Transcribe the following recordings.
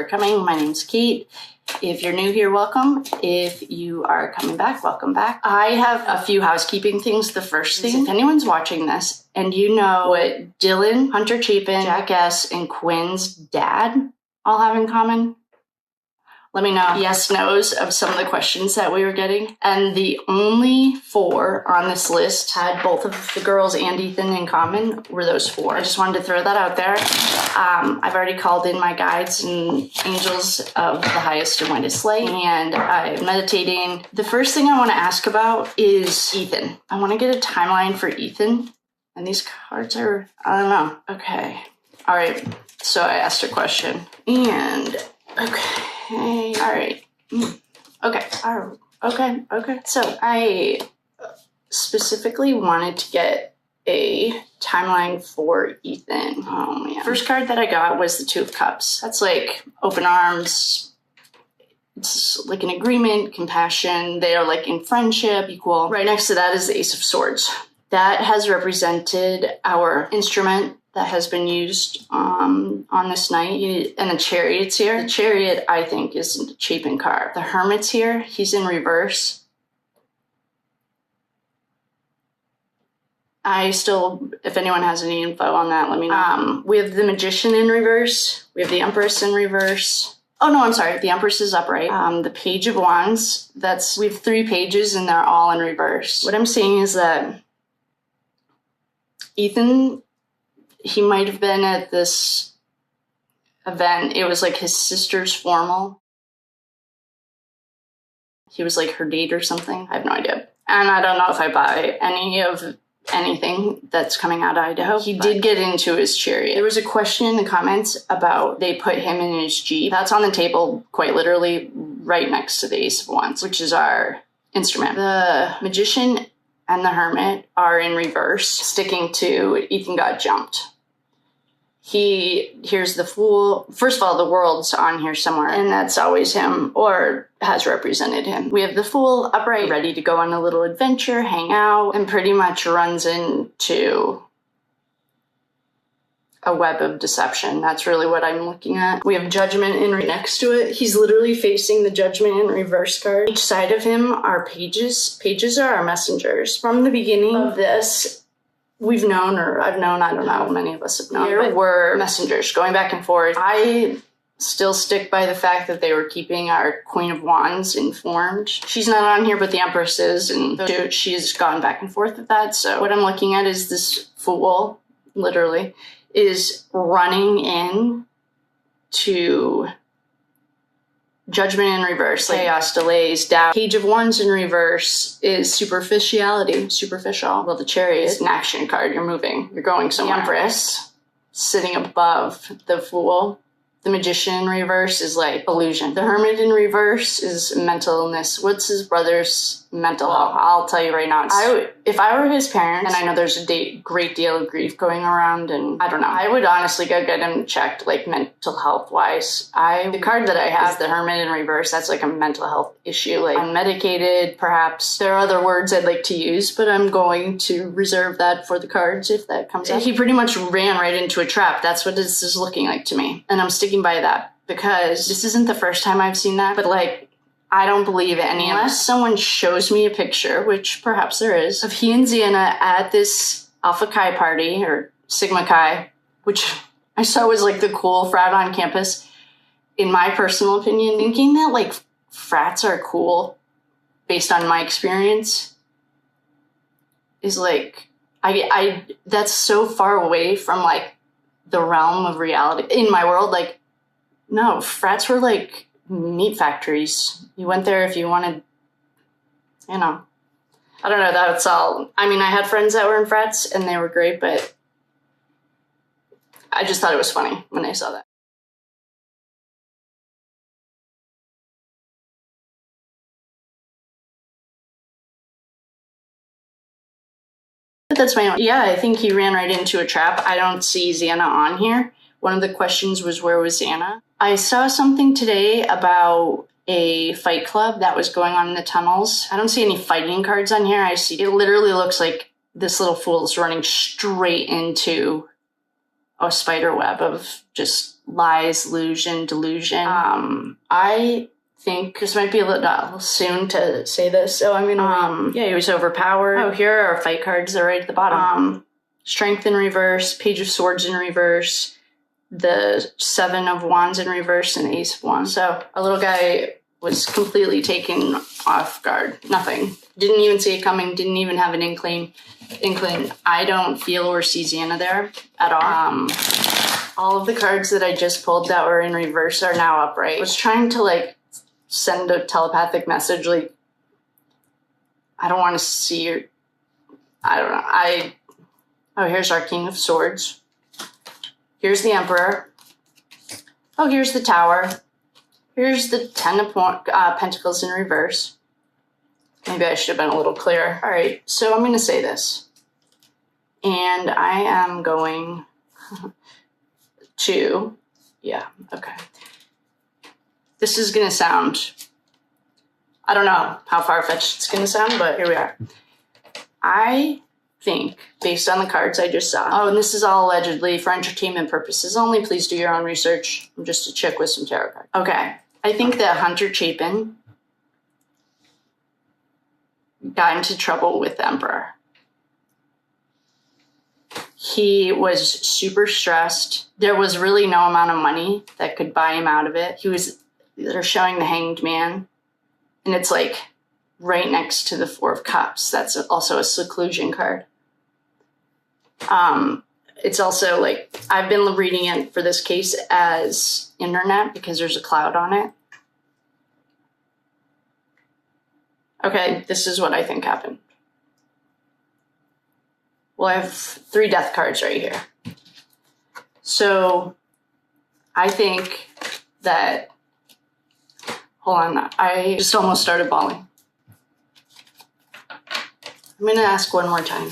coming. My name's Kate. If you're new here, welcome. If you are coming back, welcome back. I have a few housekeeping things. The first thing, if anyone's watching this and you know what Dylan, Hunter Chapin, Jack S., and Quinn's dad all have in common, let me know. Yes, no's of some of the questions that we were getting. And the only 4 on this list had both of the girls and Ethan in common were those 4. I just wanted to throw that out there. I've already called in my guides and angels of the highest and widest light, and I'm meditating. The first thing I want to ask about is Ethan. I want to get a timeline for Ethan. And these cards are, I don't know. Okay. All right. So I asked a question. And, okay. All right. Okay. So I specifically wanted to get a timeline for Ethan. Oh, man. First card that I got was the 2 of Cups. That's like open arms. It's like an agreement, compassion. They are like in friendship, equal. Right next to that is the Ace of Swords. That has represented our instrument that has been used on this night. And the Chariot's here. The Chariot, I think, is the Chapin card. The Hermit's here. He's in reverse. If anyone has any info on that, let me know. We have the Magician in reverse. We have the Empress in reverse. Oh, no, I'm sorry. The Empress is upright. The Page of Wands, we have 3 pages and they're all in reverse. What I'm saying is that Ethan, he might have been at this event. It was like his sister's formal. He was like her date or something. I have no idea. And I don't know if I buy any of anything that's coming out of Idaho. He did get into his Chariot. There was a question in the comments about they put him in his Jeep. That's on the table, quite literally, right next to the Ace of Wands, which is our instrument. The Magician and the Hermit are in reverse, sticking to Ethan got jumped. Here's the Fool. First of all, the World's on here somewhere, and that's always him, or has represented him. We have the Fool upright, ready to go on a little adventure, hang out, and pretty much runs into a web of deception. That's really what I'm looking at. We have Judgment in right next to it. He's literally facing the Judgment in reverse card. Each side of him are pages. Pages are our messengers. From the beginning of this, we've known, or I've known, I don't know, many of us have known, but we're messengers going back and forth. I still stick by the fact that they were keeping our Queen of Wands informed. She's not on here, but the Empress is, and she's gone back and forth with that. So what I'm looking at is this Fool, literally, is running in to Judgment in reverse, chaos, delays, doubt. Page of Wands in reverse is superficiality, superficial. Well, the Chariot is an action card. You're moving. You're going somewhere. The Empress, sitting above the Fool. The Magician in reverse is like illusion. The Hermit in reverse is mental illness. What's his brother's mental health? I'll tell you right now. If I were his parents, and I know there's a great deal of grief going around, and I don't know, I would honestly go get him checked, like mental health wise. The card that I have is the Hermit in reverse. That's like a mental health issue, like unmedicated, perhaps. There are other words I'd like to use, but I'm going to reserve that for the cards if that comes up. He pretty much ran right into a trap. That's what this is looking like to me. And I'm sticking by that because this isn't the first time I've seen that, but like, I don't believe any unless someone shows me a picture, which perhaps there is, of he and Xana at this Alpha Chi party, or Sigma Chi, which I saw was like the cool frat on campus. In my personal opinion, thinking that like frats are cool based on my experience is like, that's so far away from like the realm of reality. In my world, like, no, frats were like meat factories. You went there if you wanted, I don't know, that's all. I mean, I had friends that were in frats and they were great, but I just thought it was funny when I saw that. That's my own. Yeah, I think he ran right into a trap. I don't see Xana on here. One of the questions was, where was Xana? I saw something today about a fight club that was going on in the tunnels. I don't see any fighting cards on here. It literally looks like this little fool is running straight into a spider web of just lies, illusion, delusion. I think this might be a little soon to say this, so I'm gonna yeah, he was overpowered. Oh, here are our fight cards. They're right at the bottom. Strength in reverse, Page of Swords in reverse, the Seven of Wands in reverse, and Ace of Wands. So our little guy was completely taken off guard. Nothing. Didn't even see it coming. Didn't even have an inkling. I don't feel or see Xana there at all. All of the cards that I just pulled that were in reverse are now upright. I was trying to like send a telepathic message, like, I don't want to see your, I don't know. Oh, here's our King of Swords. Here's the Emperor. Oh, here's the Tower. Here's the Ten of Pentacles in reverse. Maybe I should have been a little clearer. All right, so I'm going to say this. And I am going to, yeah, okay. This is going to sound, I don't know how far-fetched it's going to sound, but here we are. I think, based on the cards I just saw, oh, and this is all allegedly for entertainment purposes only, please do your own research. I'm just a chick with some tarot cards. Okay, I think that Hunter Chapin got into trouble with the Emperor. He was super stressed. There was really no amount of money that could buy him out of it. They're showing the Hanged Man, and it's like right next to the Four of Cups. That's also a seclusion card. It's also like, I've been reading it for this case as internet because there's a cloud on it. Okay, this is what I think happened. Well, I have 3 death cards right here. So I think that, hold on, I just almost started bawling. I'm going to ask one more time.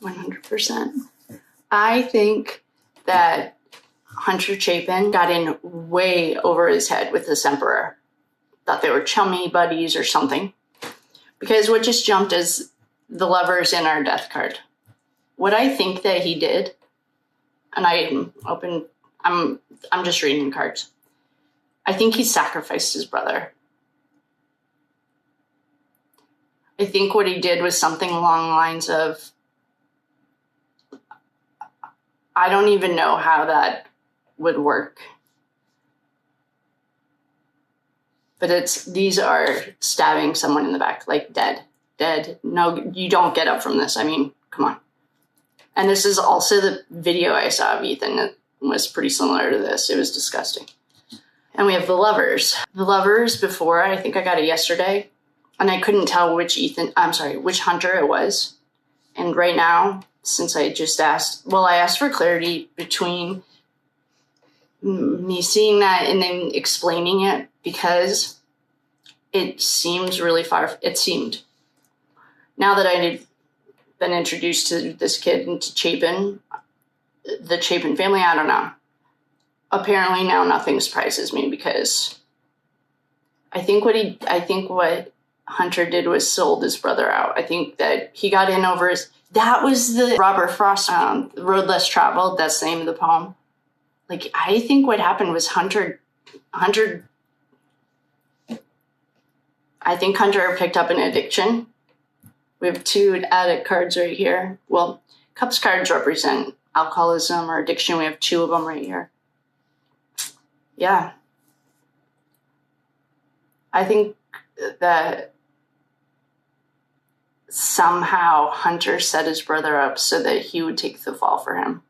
100%. I think that Hunter Chapin got in way over his head with this Emperor. Thought they were chummy buddies or something. Because what just jumped is the Lovers in our death card. What I think that he did, and I'm just reading cards. I think he sacrificed his brother. I think what he did was something along the lines of, I don't even know how that would work. But these are stabbing someone in the back, like dead. No, you don't get up from this. I mean, come on. And this is also the video I saw of Ethan that was pretty similar to this. It was disgusting. And we have the Lovers. The Lovers before, I think I got it yesterday, and I couldn't tell which Hunter it was. And right now, since I just asked, well, I asked for clarity between me seeing that and then explaining it, because it seems really far. It seemed. Now that I've been introduced to this kid and to Chapin, the Chapin family, I don't know. Apparently now nothing surprises me, because I think what Hunter did was sold his brother out. I think that he got in over that was the Robert Frost, Road Less Traveled. That's the name of the poem. Like, I think what happened was Hunter picked up an addiction. We have 2 addict cards right here. Well, Cups cards represent alcoholism or addiction. We have 2 of them right here. Yeah. I think that somehow Hunter set his brother up so that he would take the fall for him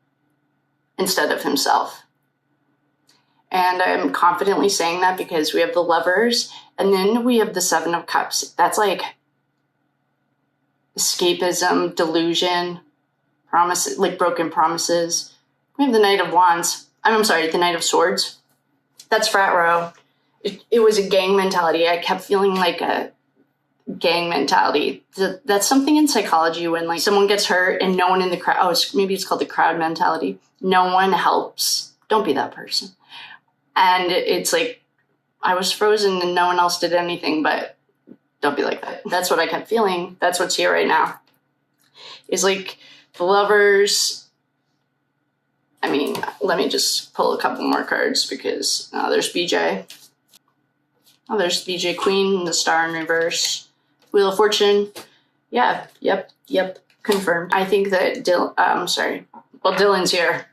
instead of himself. And I'm confidently saying that because we have the Lovers, and then we have the Seven of Cups. That's like escapism, delusion, promises, like broken promises. We have the Knight of Wands. The Knight of Swords. That's frat row. It was a gang mentality. I kept feeling like a gang mentality. That's something in psychology when like someone gets hurt and no one in the crowd, maybe it's called the crowd mentality. No one helps. Don't be that person. And it's like, I was frozen and no one else did anything, but don't be like that. That's what I kept feeling. That's what's here right now. Is like the Lovers I mean, let me just pull a couple more cards because there's BJ. Oh, there's BJ Queen, the Star in reverse. Wheel of Fortune. Yeah, yep, confirmed. I think that Dylan's here.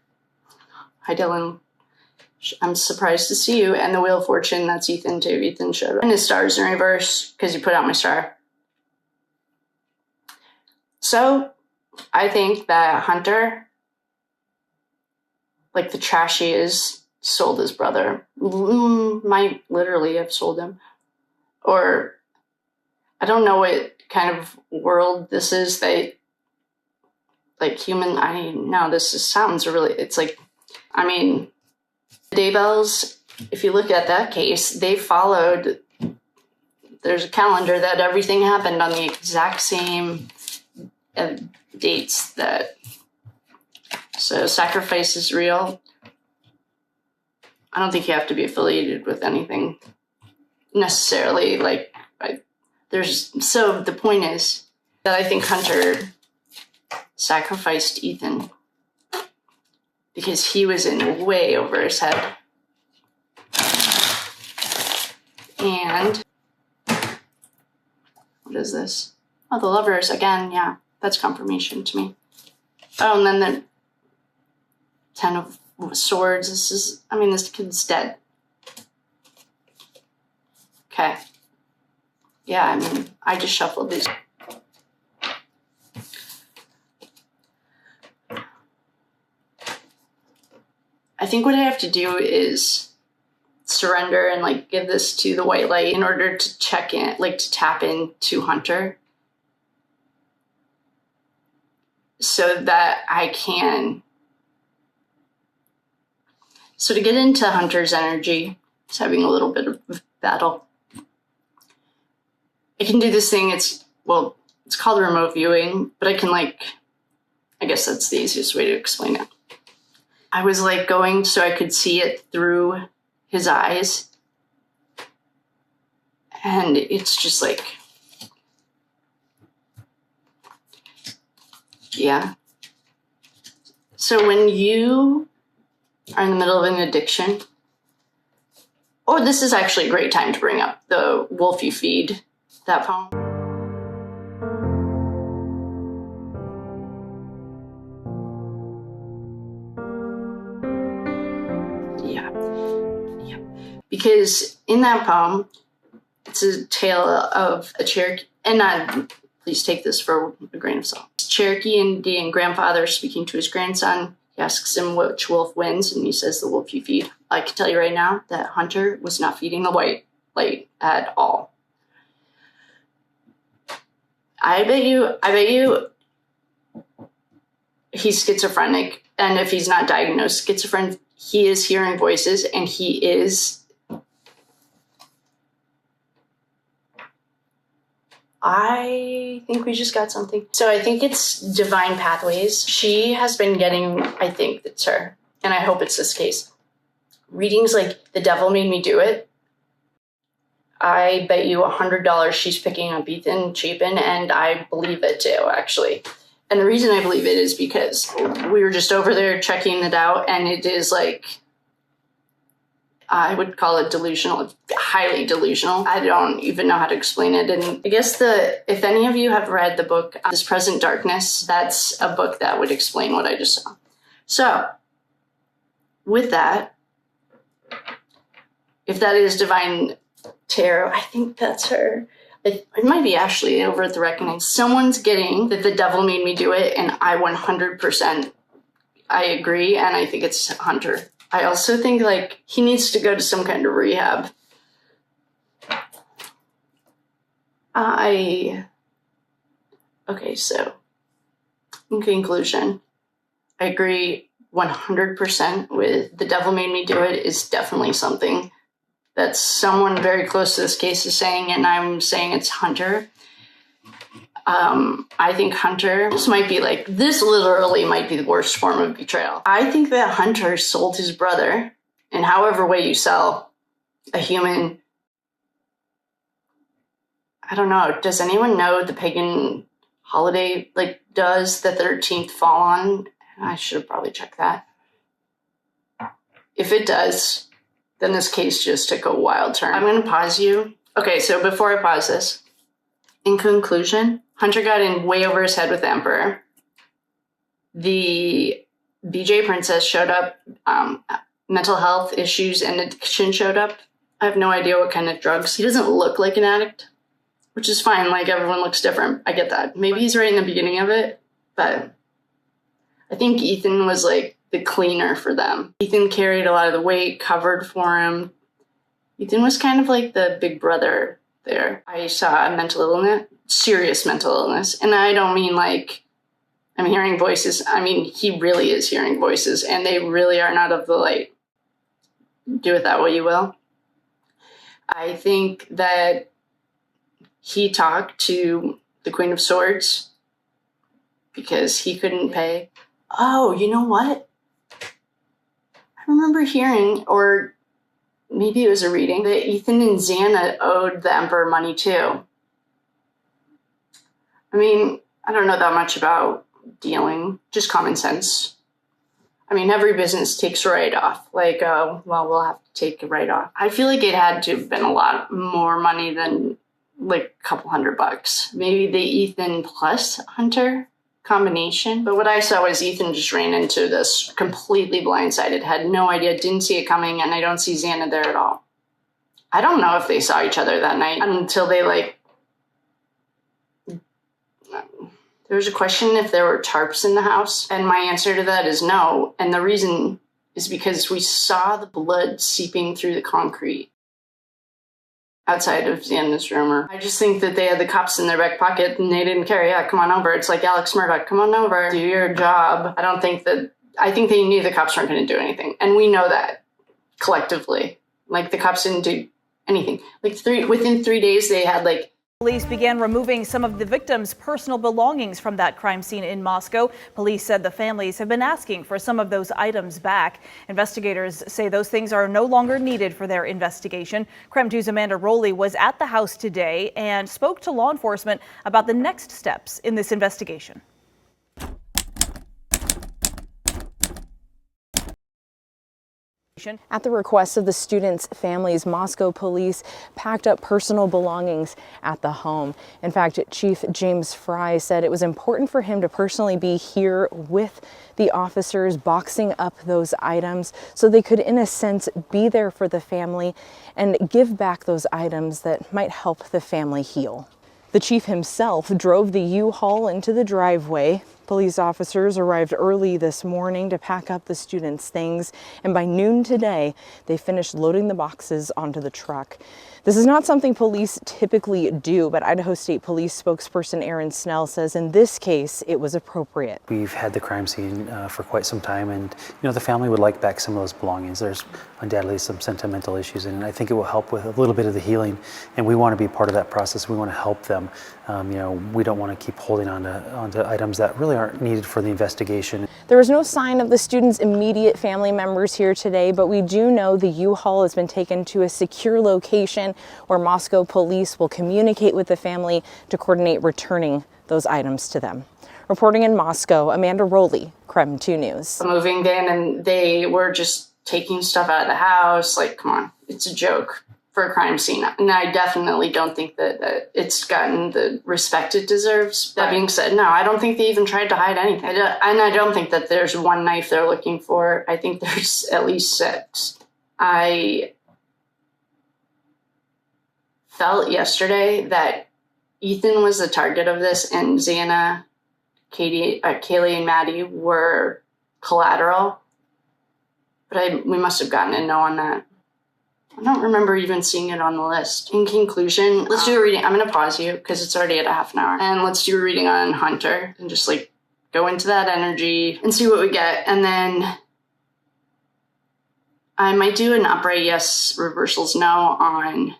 Hi, Dylan. I'm surprised to see you. And the Wheel of Fortune, that's Ethan too. Ethan showed up. And his star's in reverse because you put out my star. So I think that Hunter, like the trash he is, sold his brother. Might literally have sold him. Or I don't know what kind of world this is. They like human. I know sounds really. It's like, I mean, the Daybells. If you look at that case, they followed. There's a calendar that everything happened on the exact same dates. So sacrifice is real. I don't think you have to be affiliated with anything necessarily. So the point is that I think Hunter sacrificed Ethan because he was in way over his head. And what is this? Oh, the Lovers again. Yeah, that's confirmation to me. Oh, and then the Ten of Swords. This kid's dead. Okay. Yeah, I mean, I just shuffled these. I think what I have to do is surrender and give this to the white light in order to check in, to tap into Hunter. So that I can. So to get into Hunter's energy, it's having a little bit of battle. I can do this thing, it's called remote viewing, but I can I guess that's the easiest way to explain it. I was going so I could see it through his eyes. And it's just yeah. So when you are in the middle of an addiction, this is actually a great time to bring up the Wolf You Feed, that poem. Yeah. Because in that poem, it's a tale of a Cherokee, and please take this for a grain of salt. Cherokee Indian grandfather speaking to his grandson. He asks him which wolf wins, and he says the wolf you feed. I can tell you right now that Hunter was not feeding the white light at all. I bet you he's schizophrenic, and if he's not diagnosed schizophrenic, he is hearing voices, and he is. I think we just got something. So I think it's Divine Pathways. She has been getting, I think it's her, and I hope it's this case, readings like The Devil Made Me Do It. I bet you $100 she's picking up Ethan Chapin, and I believe it too, actually. And the reason I believe it is because we were just over there checking it out, and it is I would call it delusional, highly delusional. I don't even know how to explain it. And I guess if any of you have read the book, This Present Darkness, that's a book that would explain what I just saw. So with that, if that is Divine Tarot, I think that's her. It might be Ashley over at The Reckoning. Someone's getting that The Devil Made Me Do It, and I 100% I agree, and I think it's Hunter. I also think he needs to go to some kind of rehab. Okay, so in conclusion, I agree 100% with The Devil Made Me Do It is definitely something that someone very close to this case is saying, and I'm saying it's Hunter. I think Hunter, this literally might be the worst form of betrayal. I think that Hunter sold his brother, and however way you sell a human, I don't know, does anyone know the pagan holiday, does the 13th fall on? I should have probably checked that. If it does, then this case just took a wild turn. I'm going to pause you. Okay, so before I pause this, in conclusion, Hunter got in way over his head with the Emperor. The BJ Princess showed up. Mental health issues and addiction showed up. I have no idea what kind of drugs. He doesn't look like an addict, which is fine. Like, everyone looks different. I get that. Maybe he's right in the beginning of it, but I think Ethan was like the cleaner for them. Ethan carried a lot of the weight, covered for him. Ethan was kind of like the big brother there. I saw a mental illness, serious mental illness. And I don't mean like I'm hearing voices. I mean, he really is hearing voices, and they really are not of the light. Do with that what you will. I think that he talked to the Queen of Swords because he couldn't pay. Oh, you know what? I remember hearing, or maybe it was a reading, that Ethan and Xana owed the Emperor money too. I mean, I don't know that much about dealing, just common sense. I mean, every business takes a write-off. Like, well, we'll have to take a write-off. I feel like it had to have been a lot more money than like a couple $100. Maybe the Ethan plus Hunter combination. But what I saw was Ethan just ran into this completely blindsided, had no idea, didn't see it coming, and I don't see Xana there at all. I don't know if they saw each other that night until they like... There was a question if there were tarps in the house, and my answer to that is no. And the reason is because we saw the blood seeping through the concrete outside of Xana's room. I just think that they had the cops in their back pocket and they didn't care. Yeah, come on over. It's like Alex Murdoch. Come on over. Do your job. I think they knew the cops weren't going to do anything. And we know that collectively. Like, the cops didn't do anything. Like, within 3 days, they had like... Police began removing some of the victims' personal belongings from that crime scene in Moscow. Police said the families have been asking for some of those items back. Investigators say those things are no longer needed for their investigation. KREM 2's Amanda Rowley was at the house today and spoke to law enforcement about the next steps in this investigation. At the request of the students' families, Moscow police packed up personal belongings at the home. In fact, Chief James Fry said it was important for him to personally be here with the officers, boxing up those items so they could, in a sense, be there for the family and give back those items that might help the family heal. The chief himself drove the U-Haul into the driveway. Police officers arrived early this morning to pack up the students' things, and by noon today, they finished loading the boxes onto the truck. This is not something police typically do, but Idaho State Police spokesperson Aaron Snell says in this case, it was appropriate. We've had the crime scene for quite some time, and the family would like back some of those belongings. There's undoubtedly some sentimental issues, and I think it will help with a little bit of the healing, and we want to be part of that process. We want to help them. We don't want to keep holding on to items that really aren't needed for the investigation. There was no sign of the students' immediate family members here today, but we do know the U-Haul has been taken to a secure location where Moscow police will communicate with the family to coordinate returning those items to them. Reporting in Moscow, Amanda Rowley, KREM 2 News. Moving in, and they were just taking stuff out of the house. Like, come on, it's a joke for a crime scene. And I definitely don't think that it's gotten the respect it deserves. That being said, no, I don't think they even tried to hide anything. And I don't think that there's one knife they're looking for. I think there's at least 6. I felt yesterday that Ethan was the target of this, and Xana, Kaylee, and Maddie were collateral. But we must have gotten a no on that. I don't remember even seeing it on the list. In conclusion, let's do a reading. I'm going to pause you because it's already at a half an hour. And let's do a reading on Hunter and just like go into that energy and see what we get. And then I might do an upright yes, reversals no on...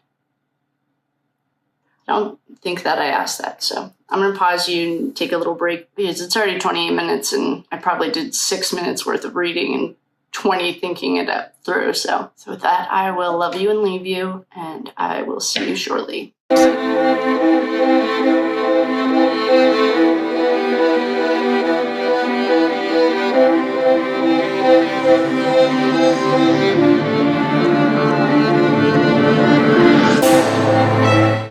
I don't think that I asked that, so I'm going to pause you and take a little break because it's already 28 minutes and I probably did 6 minutes worth of reading and 20 thinking it up through. So with that, I will love you and leave you, and I will see you shortly.